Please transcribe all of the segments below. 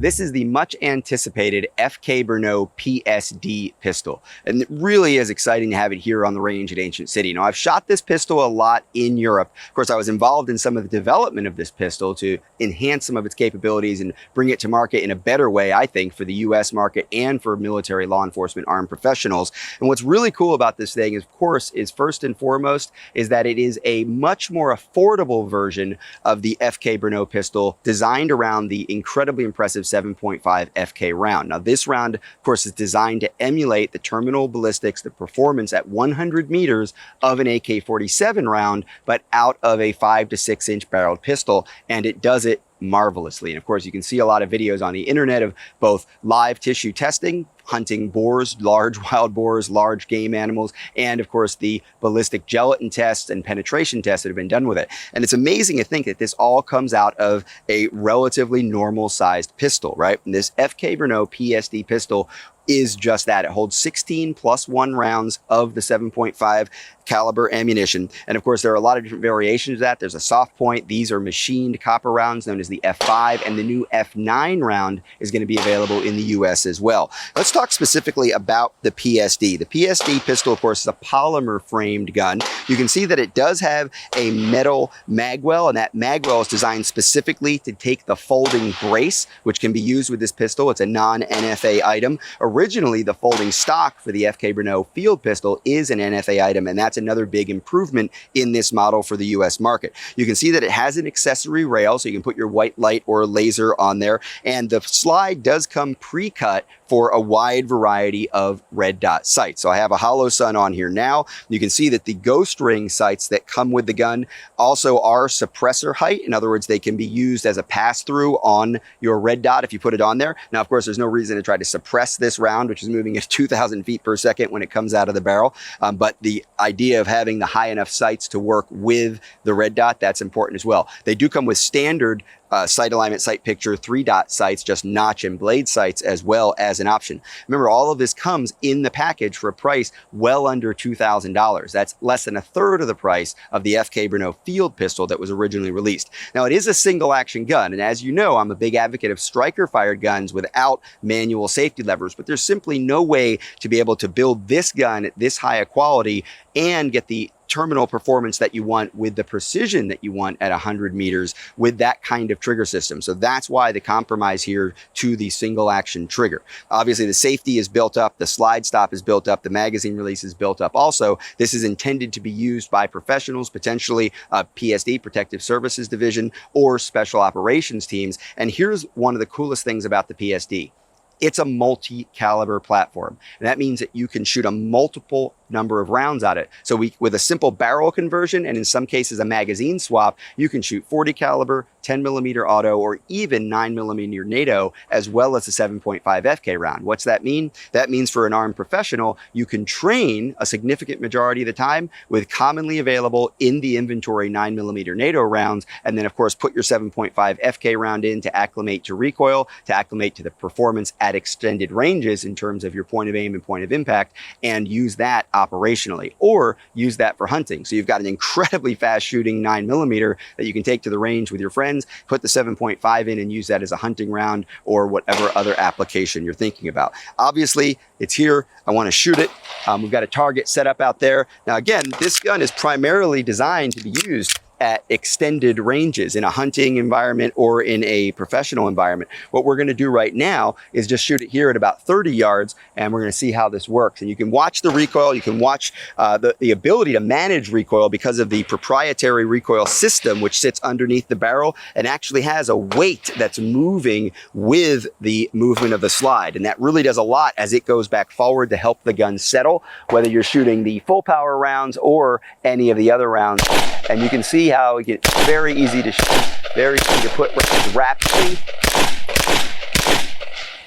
This is the much anticipated FK BRNO PSD Pistol. And it really is exciting to have it here on the range at Ancient City. Now, I've shot this pistol a lot in Europe. Of course, I was involved in some of the development of this pistol to enhance some of its capabilities and bring it to market in a better way, I think, for the US market and for military law enforcement armed professionals. And what's really cool about this thing, of course, is first and foremost, is that it is a much more affordable version of the FK BRNO pistol designed around the incredibly impressive 7.5 FK round. Now, this round, of course, is designed to emulate the terminal ballistics, the performance at 100 meters of an AK-47 round, but out of a 5 to 6 inch barreled pistol, and it does it marvelously. And of course, you can see a lot of videos on the internet of both live tissue testing, hunting boars, large wild boars, large game animals, and of course the ballistic gelatin tests and penetration tests that have been done with it. And it's amazing to think that this all comes out of a relatively normal sized pistol, right? And this FK BRNO PSD pistol is just that. It holds 16 plus 1 rounds of the 7.5 caliber ammunition. And of course, there are a lot of different variations of that. There's a soft point. These are machined copper rounds known as the F5, and the new F9 round is going to be available in the US as well. Let's talk specifically about the PSD. The PSD pistol, of course, is a polymer framed gun. You can see that it does have a metal magwell, and that magwell is designed specifically to take the folding brace, which can be used with this pistol. It's a non-NFA item. Originally, the folding stock for the FK BRNO field pistol is an NFA item, and that's another big improvement in this model for the US market. You can see that it has an accessory rail, so you can put your white light or laser on there, and the slide does come pre-cut for a wide variety of red dot sights. So I have a hollow sun on here now. You can see that the ghost ring sights that come with the gun also are suppressor height. In other words, they can be used as a pass-through on your red dot if you put it on there. Now, of course, there's no reason to try to suppress this round, which is moving at 2,000 feet per second when it comes out of the barrel. But the idea of having the high enough sights to work with the red dot, that's important as well. They do come with standard sight alignment, sight picture, 3-dot sights, just notch and blade sights as well as an option. Remember, all of this comes in the package for a price well under $2,000. That's less than a third of the price of the FK BRNO field pistol that was originally released. Now, it is a single action gun, and as you know, I'm a big advocate of striker fired guns without manual safety levers, but there's simply no way to be able to build this gun at this high a quality and get the terminal performance that you want with the precision that you want at 100 meters with that kind of trigger system. So that's why the compromise here to the single action trigger. Obviously, the safety is built up, the slide stop is built up, the magazine release is built up. Also, this is intended to be used by professionals, potentially PSD, Protective Services Division, or special operations teams. And here's one of the coolest things about the PSD. It's a multi-caliber platform. And that means that you can shoot a multiple number of rounds at it. So with a simple barrel conversion, and in some cases a magazine swap, you can shoot 40 caliber, 10 millimeter auto, or even 9 millimeter NATO, as well as a 7.5 FK round. What's that mean? That means for an armed professional, you can train a significant majority of the time with commonly available in the inventory 9 millimeter NATO rounds, and then of course put your 7.5 FK round in to acclimate to recoil, to acclimate to the performance at extended ranges in terms of your point of aim and point of impact, and use that operationally, or use that for hunting. So you've got an incredibly fast shooting 9 millimeter that you can take to the range with your friends, put the 7.5 in and use that as a hunting round or whatever other application you're thinking about. Obviously, it's here. I want to shoot it. We've got a target set up out there. Now, again, this gun is primarily designed to be used at extended ranges in a hunting environment or in a professional environment. What we're going to do right now is just shoot it here at about 30 yards, and we're going to see how this works. And you can watch the recoil, you can watch the ability to manage recoil because of the proprietary recoil system, which sits underneath the barrel and actually has a weight that's moving with the movement of the slide. And that really does a lot as it goes back forward to help the gun settle, whether you're shooting the full power rounds or any of the other rounds. And you can see how it gets very easy to shoot, very easy to put rounds rapidly.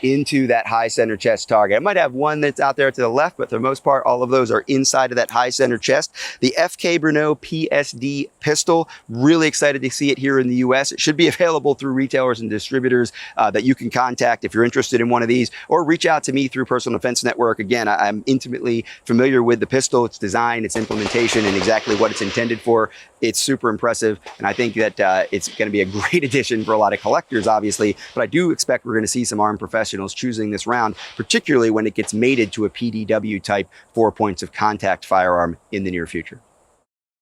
into that high center chest target. I might have one that's out there to the left, but for the most part, all of those are inside of that high center chest. The FK BRNO PSD Pistol, really excited to see it here in the US. It should be available through retailers and distributors that you can contact if you're interested in one of these, or reach out to me through Personal Defense Network. Again, I'm intimately familiar with the pistol, its design, its implementation, and exactly what it's intended for. It's super impressive, and I think that it's going to be a great addition for a lot of collectors, obviously, but I do expect we're going to see some armed professionals choosing this round, particularly when it gets mated to a PDW type 4 points of contact firearm in the near future.